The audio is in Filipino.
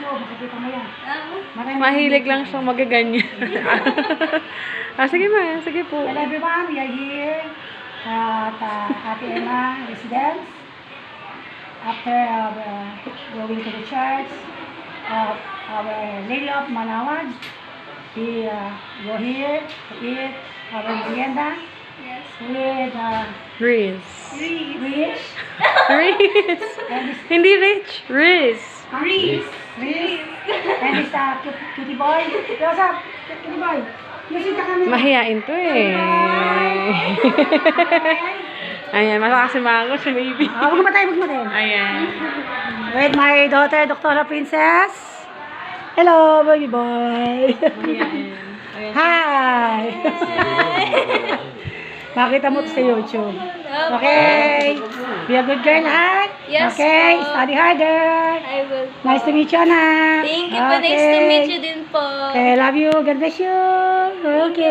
YouTube. Makikita mo yan. Mahilig lang siyang magaganyan. Sige ma, sige po. Hello everyone, we are here at Ate Emma residence. After going to the church of Our Lady of Manawag, we go here to eat our merienda with Riz. Rich. Riz. Hindi rich. Riz. Rich. And this cutie boy. What's up, cutie boy? Music ka kami. Mahiyain to eh. Ayan, malakas si Mango, si baby. Magmatay. Ayan. With my daughter, Dr. Princess. Hello, baby boy. Ayan. Hi. Makita mo sa YouTube. Okay. Be a good girl, ha? Yes, Okay. po. Study harder. I will. Nice to meet you, anak. Thank you po. Nice to meet you din po. Okay, love you. God bless you. Okay.